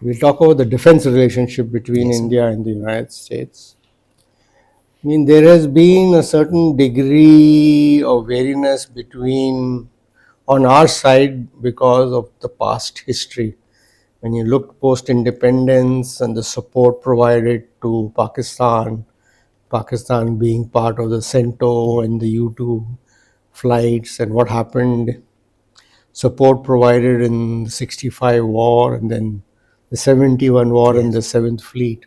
We'll talk about the defense relationship between Yes, sir. India and the United States. I mean, there has been a certain degree of wariness on our side because of the past history. When you look post-independence and the support provided to Pakistan being part of the CENTO and the U-2 flights, and what happened, support provided in the 65 war and then the 71 war and Yes. the 7th Fleet.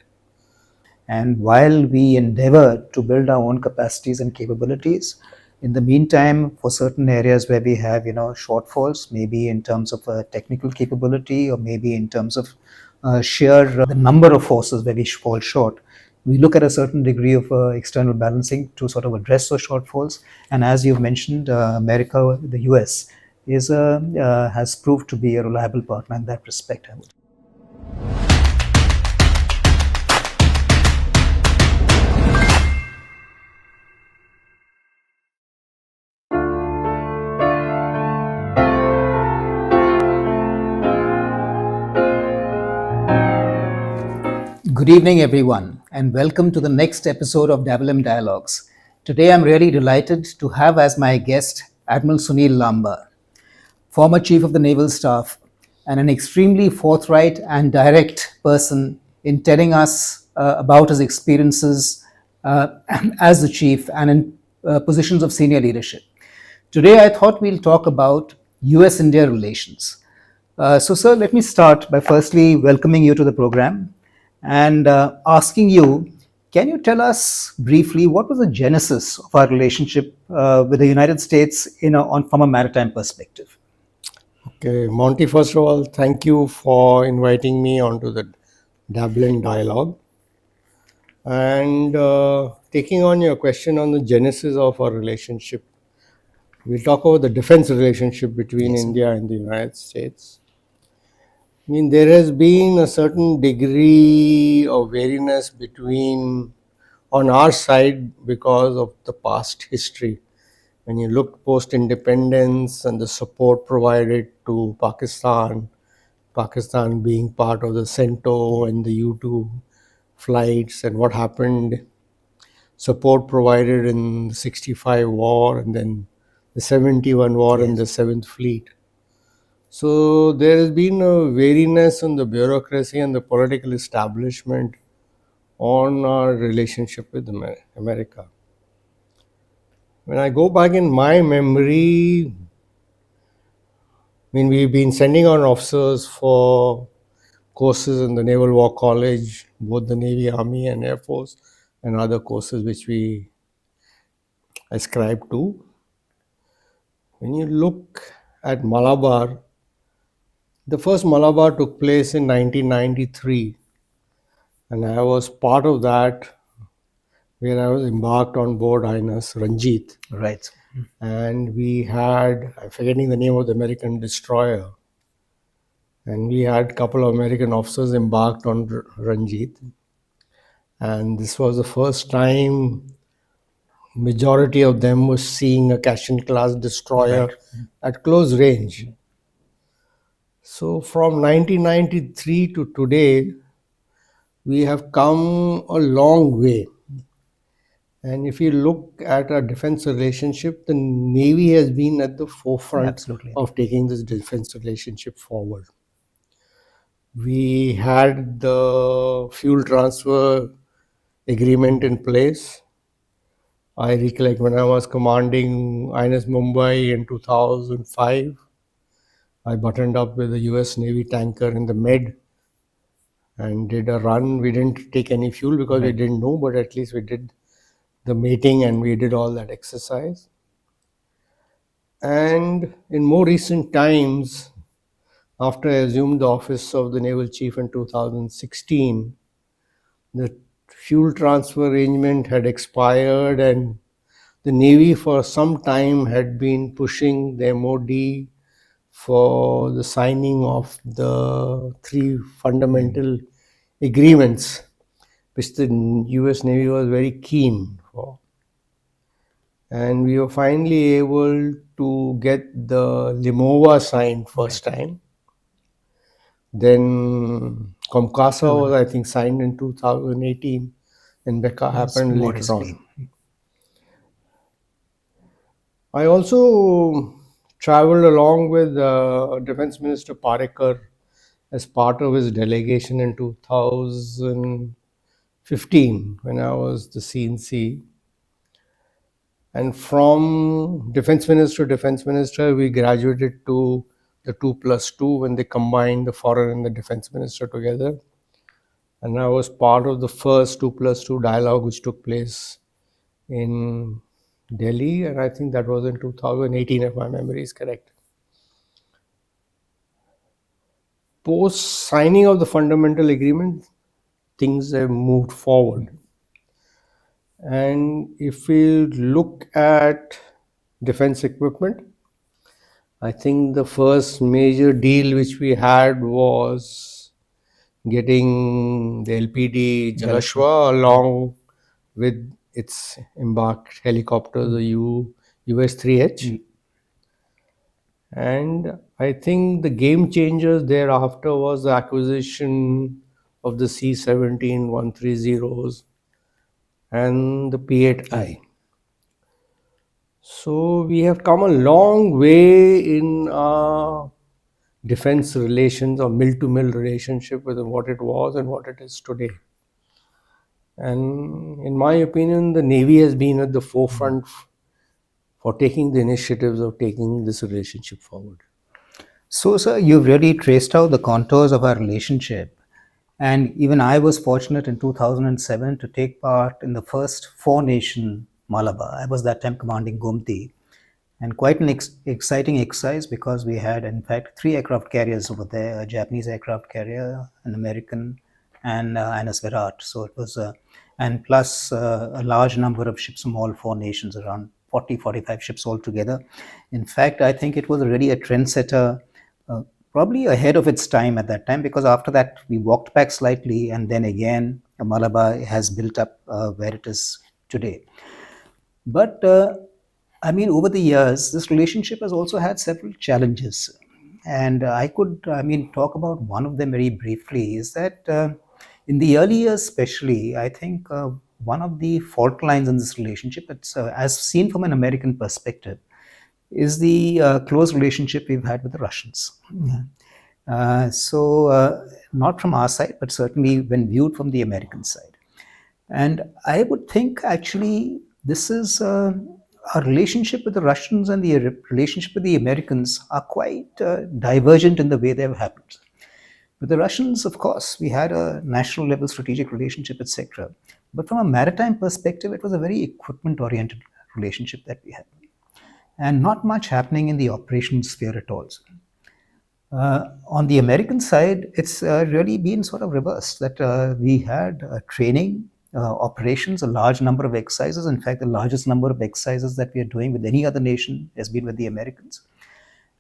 And while we endeavor to build our own capacities and capabilities, in the meantime, for certain areas where we have, shortfalls, maybe in terms of technical capability or maybe in terms of sheer the number of forces where we fall short, we look at a certain degree of external balancing to sort of address those shortfalls. And as you've mentioned, America, the US, has proved to be a reliable partner in that respect, I would. Good evening, everyone, and welcome to the next episode of WM Dialogues. Today, I'm really delighted to have as my guest Admiral Sunil Lamba, former Chief of the Naval Staff, and an extremely forthright and direct person in telling us about his experiences as the Chief and in positions of senior leadership. Today, I thought we'll talk about US India relations. Sir, let me start by firstly welcoming you to the program and asking you, can you tell us briefly what was the genesis of our relationship with the United States from a maritime perspective? Okay, Monty, first of all, thank you for inviting me onto the Dabbling Dialogue. And taking on your question on the genesis of our relationship, we'll talk about the defense relationship between Yes, sir. India and the United States. I mean, there has been a certain degree of wariness on our side because of the past history. When you look post-independence and the support provided to Pakistan being part of the CENTO and the U-2 flights, and what happened, support provided in the 65 war and then the 71 war and the 7th Fleet. So there has been a wariness on the bureaucracy and the political establishment on our relationship with America. When I go back in my memory, I mean, we've been sending our officers for courses in the Naval War College, both the Navy, Army, and Air Force, and other courses which we ascribe to. When you look at Malabar, the first Malabar took place in 1993, and I was part of that where I was embarked on board INS Ranjit. Right. And we had, I'm forgetting the name of the American destroyer, and we had a couple of American officers embarked on Ranjit. And this was the first time majority of them was seeing a Cashin class destroyer at close range. So from 1993 to today, we have come a long way. And if you look at our defense relationship, the Navy has been at the forefront Absolutely. of taking this defense relationship forward. We had the fuel transfer agreement in place. I recollect when I was commanding INS Mumbai in 2005, I buttoned up with a US Navy tanker in the Med and did a run. We didn't take any fuel because we didn't know, but at least we did the mating and we did all that exercise. And in more recent times, after I assumed the office of the Naval Chief in 2016, the fuel transfer arrangement had expired, and the Navy for some time had been pushing the MOD for the signing of the three fundamental agreements, which the US Navy was very keen for. And we were finally able to get the Limova signed first time. Then Comcasa was, I think, signed in 2018, and Becca Yes, happened later modestly. on. I also traveled along with Defense Minister Parekar as part of his delegation in 2015 when I was the CNC. And from defense minister, we graduated to the 2+2 when they combined the foreign and the defense minister together. And I was part of the first 2+2 dialogue which took place in Delhi, and I think that was in 2018, if my memory is correct. Post signing of the fundamental agreement, things have moved forward. And if we look at defense equipment, I think the first major deal which we had was getting the LPD Jalashwa along with its embarked helicopter, the US-3H. And I think the game changers thereafter was the acquisition of the C-17 130s and the P-8I. So we have come a long way in our defense relations or mill-to-mill relationship with what it was and what it is today. And in my opinion, the Navy has been at the forefront for taking the initiatives of taking this relationship forward. So, sir, you've really traced out the contours of our relationship. And even I was fortunate in 2007 to take part in the first four-nation Malabar. I was that time commanding Gomti. And quite an exciting exercise because we had, in fact, three aircraft carriers over there, a Japanese aircraft carrier, an American, and a Virat. So it was, and plus a large number of ships from all four nations, around 40, 45 ships altogether. In fact, I think it was really a trendsetter, probably ahead of its time at that time, because after that we walked back slightly, and then again, Malabar has built up where it is today. But I mean, over the years, this relationship has also had several challenges. And I could, I mean, talk about one of them very briefly is that in the early years, especially, I think one of the fault lines in this relationship, it's, as seen from an American perspective, is the close relationship we've had with the Russians. Not from our side, but certainly when viewed from the American side. And I would think actually this is our relationship with the Russians and the relationship with the Americans are quite divergent in the way they've happened. With the Russians, of course, we had a national level strategic relationship, etc. But from a maritime perspective, it was a very equipment oriented relationship that we had. And not much happening in the operational sphere at all. On the American side, it's really been sort of reversed that we had training, operations, a large number of exercises. In fact, the largest number of exercises that we are doing with any other nation has been with the Americans.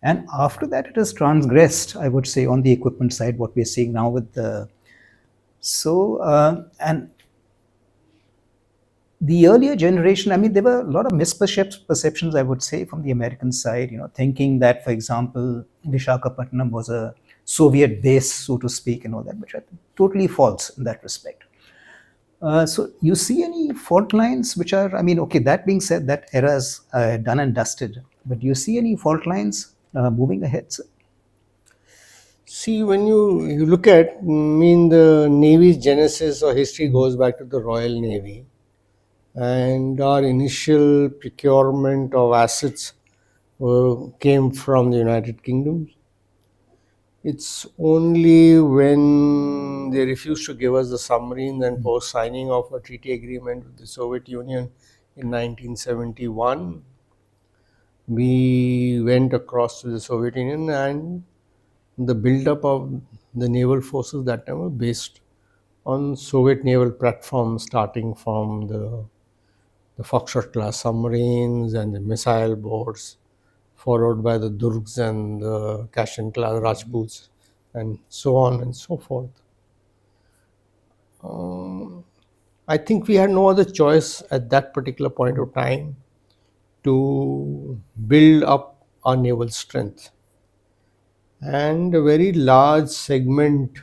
And after that, it has transgressed, I would say, on the equipment side, what we're seeing now with the. And the earlier generation, I mean, there were a lot of misperceptions, I would say, from the American side, thinking that, for example, Vishakhapatnam was a Soviet base, so to speak, and all that, which I think totally false in that respect. So you see any fault lines which are, I mean, okay, that being said, that era is done and dusted, but do you see any fault lines moving ahead, sir? See, when you look at, the Navy's genesis or history goes back to the Royal Navy, and our initial procurement of assets came from the United Kingdom. It's only when they refused to give us the submarines and post signing of a treaty agreement with the Soviet Union in 1971, we went across to the Soviet Union, and the build-up of the naval forces that time were based on Soviet naval platforms, starting from the Foxtrot class submarines and the missile boats, followed by the Durgs and the Kashin class Rajputs, and so on and so forth. I think we had no other choice at that particular point of time to build up our naval strength. And a very large segment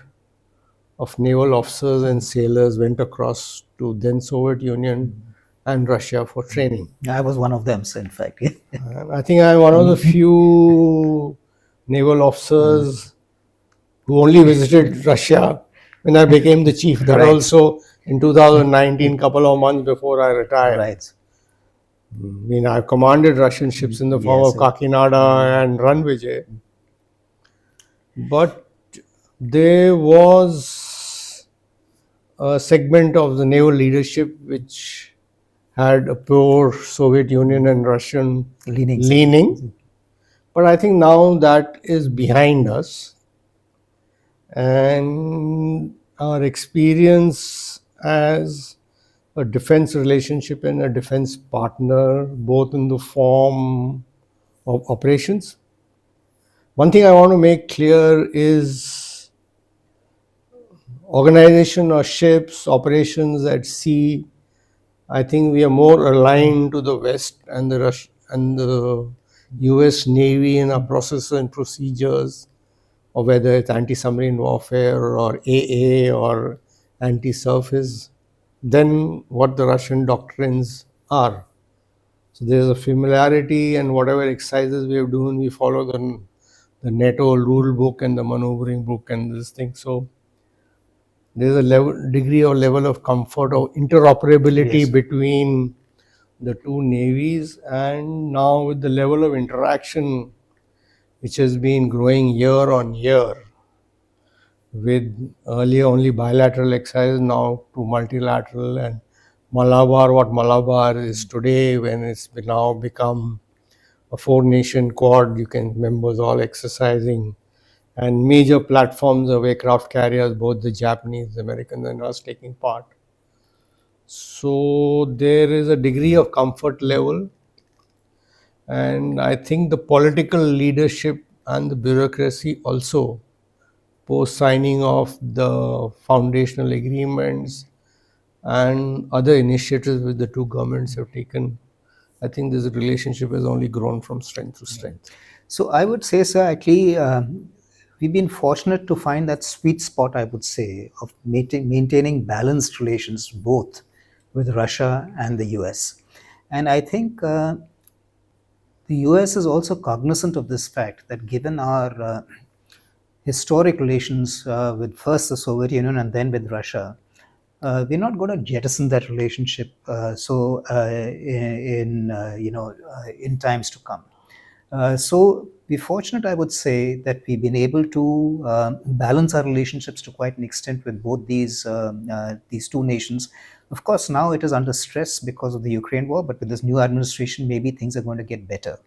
of naval officers and sailors went across to then Soviet Union and Russia for training. I was one of them, so in fact. And I think I'm one of the few naval officers who only visited Russia when I became the chief. That Right. also in 2019, couple of months before I retired. Right. I mean, I've commanded Russian ships in the form Yes. of Kakinada and Ranvijay. But there was a segment of the naval leadership which had a poor Soviet Union and Russian leaning. But I think now that is behind us. And our experience as a defense relationship and a defense partner, both in the form of operations. One thing I want to make clear is organization of ships, operations at sea. I think we are more aligned to the West and the US Navy in our processes and procedures, or whether it's anti-submarine warfare or AA or anti-surface, than what the Russian doctrines are. So there's a familiarity, and whatever exercises we are doing, we follow the NATO rule book and the maneuvering book and this thing. So there's a degree or level of comfort or interoperability between the two navies, and now with the level of interaction which has been growing year on year, with earlier only bilateral exercises, now to multilateral, and Malabar, what Malabar is today, when it's now become a 4-nation quad, you can members all exercising, and major platforms of aircraft carriers, both the Japanese, the Americans, and us taking part. So there is a degree of comfort level, and I think the political leadership and the bureaucracy also, post signing of the foundational agreements and other initiatives which the two governments have taken, I think this relationship has only grown from strength to strength. So I would say, sir, actually, we've been fortunate to find that sweet spot, I would say, of maintaining balanced relations both with Russia and the US. And I think the US is also cognizant of this fact that given our historic relations with first the Soviet Union and then with Russia, we're not going to jettison that relationship in times to come. So we're fortunate, I would say, that we've been able to balance our relationships to quite an extent with both these two nations. Of course, now it is under stress because of the Ukraine war, but with this new administration, maybe things are going to get better.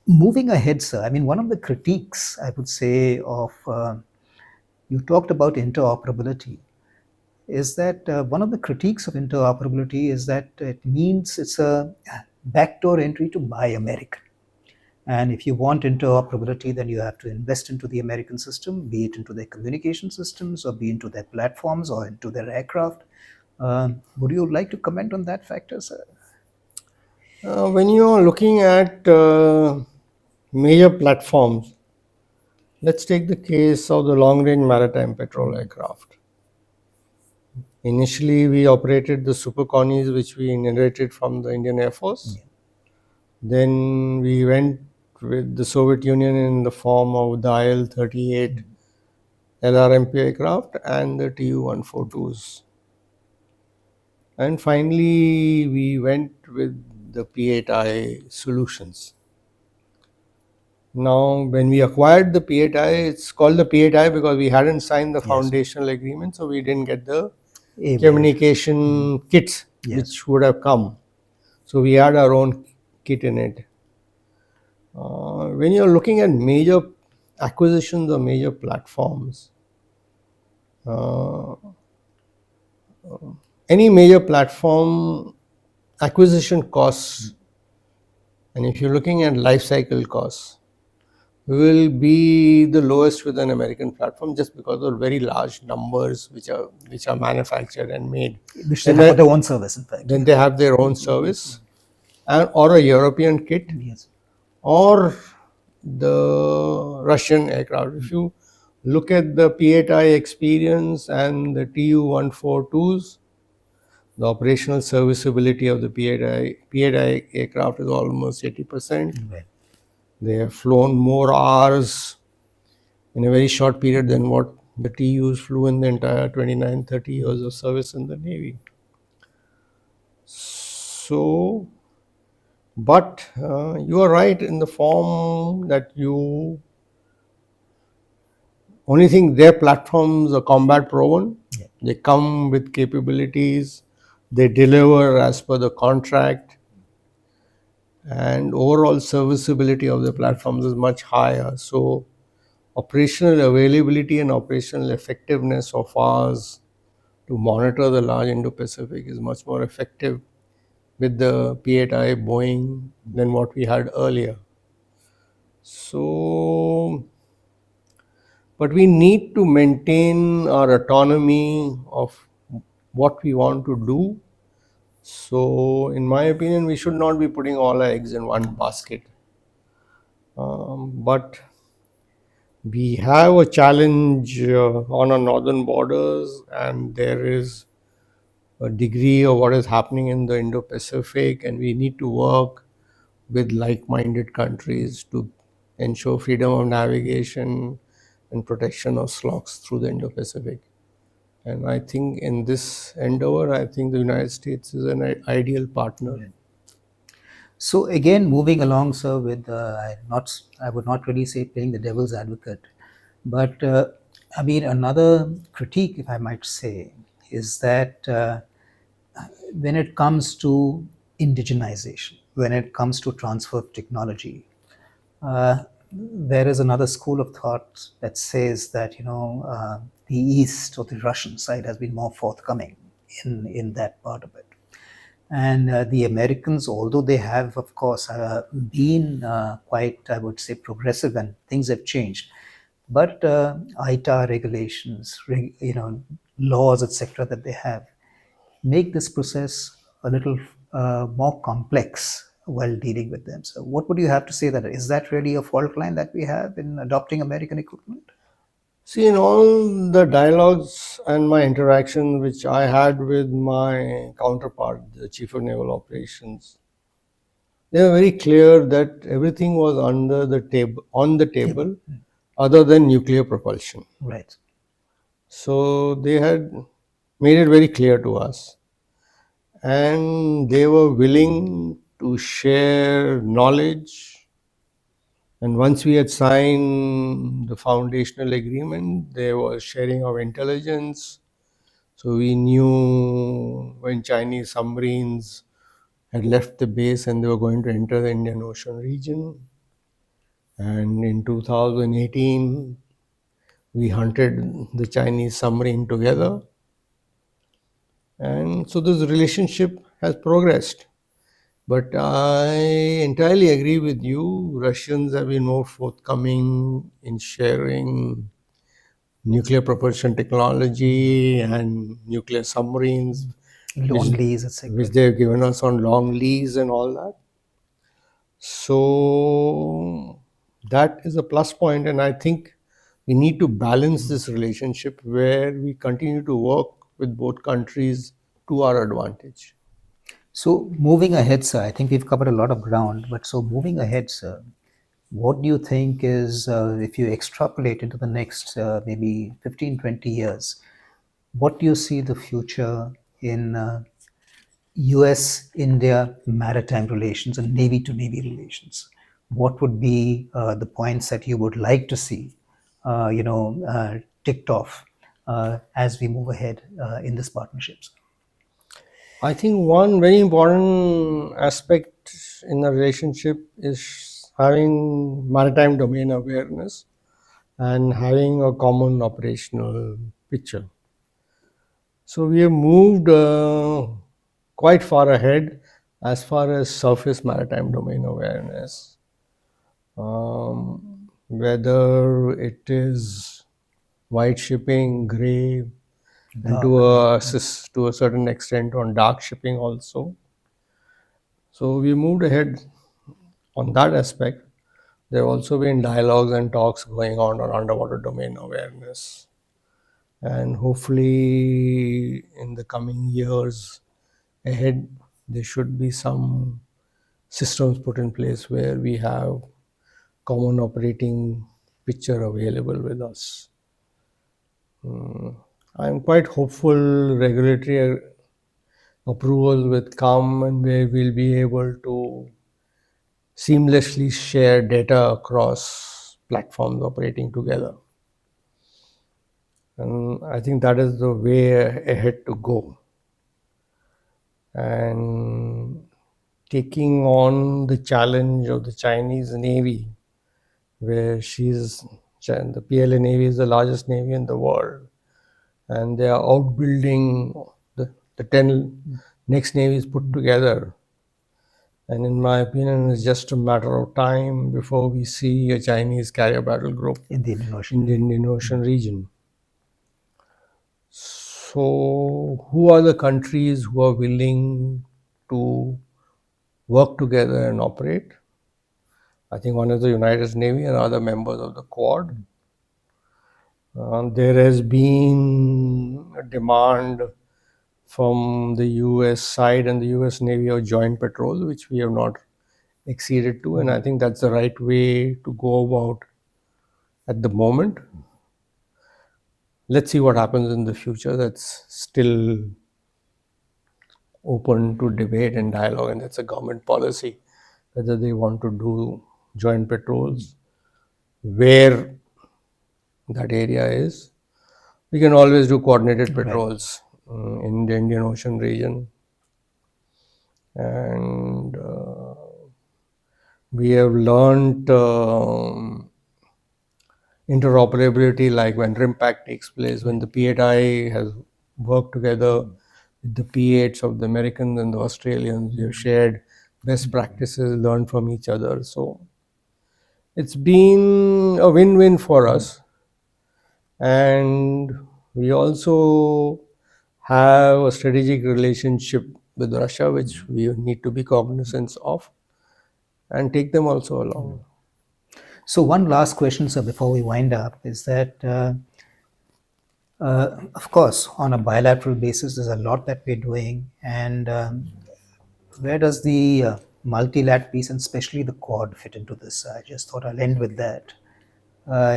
Moving ahead, sir, I mean, one of the critiques, I would say, of you talked about interoperability, is that one of the critiques of interoperability is that it means it's a backdoor entry to buy American. And if you want interoperability, then you have to invest into the American system, be it into their communication systems or be into their platforms or into their aircraft. Would you like to comment on that factor, sir? When you are looking at major platforms, let's take the case of the long-range maritime patrol aircraft. Initially, we operated the Super Connies, which we inherited from the Indian Air Force. Then we went with the Soviet Union in the form of the IL-38 LRMP aircraft and the Tu-142s. And finally, we went with the P-8I solutions. Now, when we acquired the P-8I, it's called the P-8I because we hadn't signed the foundational agreement, so we didn't get the communication kits, which would have come. So we had our own kit in it. When you're looking at major acquisitions or major platforms, any major platform acquisition costs, and if you're looking at life cycle costs, will be the lowest with an American platform, just because of very large numbers which are manufactured and made. Which they have their own service, in fact. Then they have their own service, or a European kit, or the Russian aircraft. If you look at the P8I experience and the Tu-142s. The operational serviceability of the P8I aircraft is almost 80%. Right. They have flown more hours in a very short period than what the TUs flew in the entire 29, 30 years of service in the Navy. So, but you are right in the form that you only think their platforms are combat proven. Yeah. They come with capabilities, they deliver as per the contract, and overall serviceability of the platforms is much higher. So, operational availability and operational effectiveness of ours to monitor the large Indo-Pacific is much more effective with the P8I Boeing than what we had earlier. So, but we need to maintain our autonomy of what we want to do. So, in my opinion, we should not be putting all our eggs in one basket. But we have a challenge on our northern borders, and there is a degree of what is happening in the Indo-Pacific, and we need to work with like-minded countries to ensure freedom of navigation and protection of slots through the Indo-Pacific. And I think in this endeavor, I think the United States is an ideal partner. So again, moving along, sir, with I would not really say playing the devil's advocate, but I mean another critique, if I might say, is that when it comes to indigenization, when it comes to transfer of technology, there is another school of thought that says that the East or the Russian side has been more forthcoming in that part of it. And the Americans, although they have, of course, been quite, I would say, progressive, and things have changed, but ITA regulations, laws, etc., that they have, make this process a little more complex while dealing with them. So, what would you have to say that is that really a fault line that we have in adopting American equipment? See, in all the dialogues and my interaction which I had with my counterpart, the Chief of Naval Operations, they were very clear that everything was on the table, other than nuclear propulsion. Right. So they had made it very clear to us, and they were willing to share knowledge. And once we had signed the foundational agreement, there was sharing of intelligence. So we knew when Chinese submarines had left the base and they were going to enter the Indian Ocean region. And in 2018, we hunted the Chinese submarine together. And so this relationship has progressed. But I entirely agree with you. Russians have been more forthcoming in sharing nuclear propulsion technology and nuclear submarines, Long lease, etc. which they've given us on long lease and all that. So that is a plus point, and I think we need to balance this relationship where we continue to work with both countries to our advantage. So, moving ahead, sir, I think we've covered a lot of ground, but so moving ahead, sir, what do you think is, if you extrapolate into the next maybe 15, 20 years, what do you see the future in US India maritime relations and Navy to Navy relations? What would be the points that you would like to see, ticked off as we move ahead in this partnerships? I think one very important aspect in the relationship is having maritime domain awareness and having a common operational picture. So we have moved quite far ahead as far as surface maritime domain awareness. Whether it is white shipping, gray, and to a certain extent on dark shipping also. So we moved ahead on that aspect. There have also been dialogues and talks going on underwater domain awareness. And hopefully, in the coming years ahead, there should be some systems put in place where we have common operating picture available with us. I'm quite hopeful regulatory approvals will come and where we'll be able to seamlessly share data across platforms operating together. And I think that is the way ahead to go. And taking on the challenge of the Chinese Navy, where the PLA Navy is the largest navy in the world, and they are outbuilding the 10 next navies put together. And in my opinion, it's just a matter of time before we see a Chinese carrier battle group in the Indian in the Indian Ocean region. So, who are the countries who are willing to work together and operate? I think one is the United Navy and other members of the Quad. There has been a demand from the US side and the US Navy of joint patrol, which we have not acceded to, and I think that's the right way to go about at the moment. Let's see what happens in the future. That's still open to debate and dialogue, and that's a government policy whether they want to do joint patrols, where that area is. We can always do coordinated patrols in the Indian Ocean region, and we have learned interoperability, like when RIMPAC takes place, when the P8I has worked together with the P8s of the Americans and the Australians. We have shared best practices, learned from each other. So it's been a win-win for us. And we also have a strategic relationship with Russia, which we need to be cognizant of and take them also along. So one last question, sir, before we wind up, is that, of course, on a bilateral basis, there's a lot that we're doing. And where does the multilateral piece, and especially the Quad, fit into this? I just thought I'll end with that.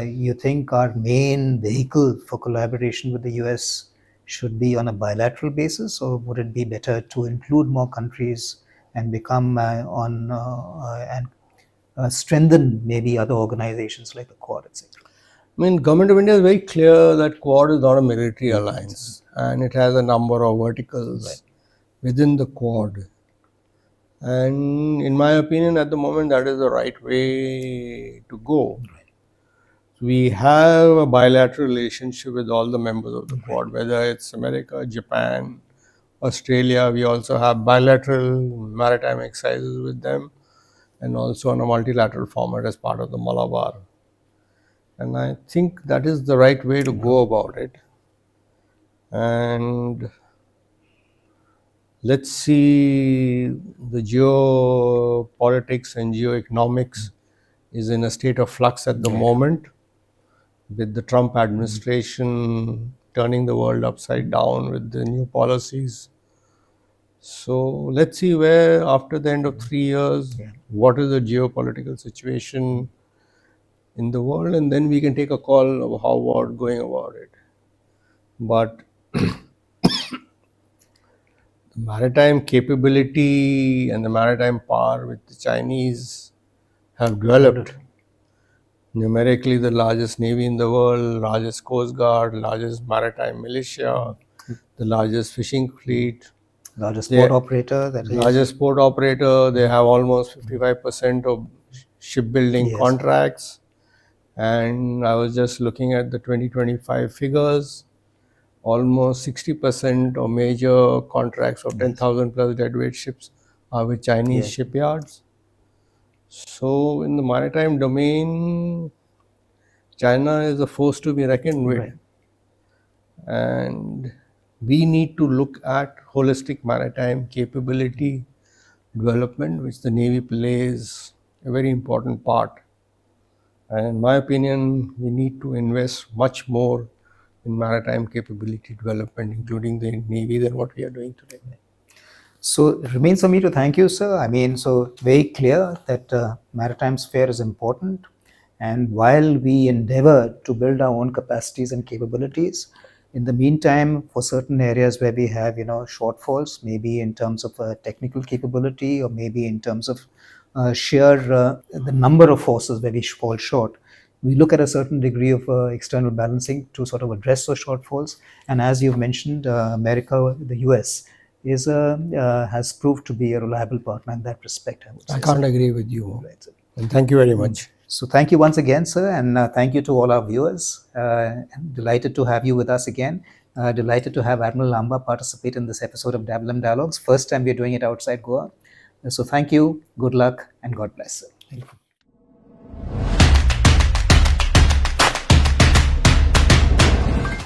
You think our main vehicle for collaboration with the US should be on a bilateral basis, or would it be better to include more countries and become strengthen maybe other organizations like the Quad, etc.? I mean, Government of India is very clear that Quad is not a military alliance, and it has a number of verticals within the Quad. And in my opinion, at the moment, that is the right way to go. We have a bilateral relationship with all the members of the Quad, whether it's America, Japan, Australia. We also have bilateral maritime exercises with them, and also on a multilateral format as part of the Malabar. And I think that is the right way to go about it. And let's see, the geopolitics and geoeconomics is in a state of flux at the moment, with the Trump administration turning the world upside down with the new policies. So let's see where, after the end of 3 years, what is the geopolitical situation in the world, and then we can take a call of how we're going about it. But the maritime capability and the maritime power which the Chinese have developed, numerically the largest navy in the world, largest coast guard, largest maritime militia, the largest fishing fleet, Largest port operator. Largest port operator. They have almost 55% of shipbuilding contracts. And I was just looking at the 2025 figures. Almost 60% of major contracts of 10,000 plus deadweight ships are with Chinese shipyards. So in the maritime domain, China is a force to be reckoned with. And we need to look at holistic maritime capability development, which the Navy plays a very important part. And in my opinion, we need to invest much more in maritime capability development, including the Navy, than what we are doing today. So it remains for me to thank you, sir. I mean, so very clear that maritime sphere is important. And while we endeavor to build our own capacities and capabilities, in the meantime, for certain areas where we have, shortfalls, maybe in terms of technical capability or maybe in terms of sheer the number of forces where we fall short, we look at a certain degree of external balancing to sort of address those shortfalls. And as you've mentioned, America, the US, has proved to be a reliable partner in that respect, I would say. I can't agree with you more. Right, sir. And thank you very much. So thank you once again, sir, and thank you to all our viewers. Delighted to have you with us again. Delighted to have Admiral Lamba participate in this episode of WM Dialogues. First time we're doing it outside Goa. So thank you, good luck, and God bless, sir. Thank you.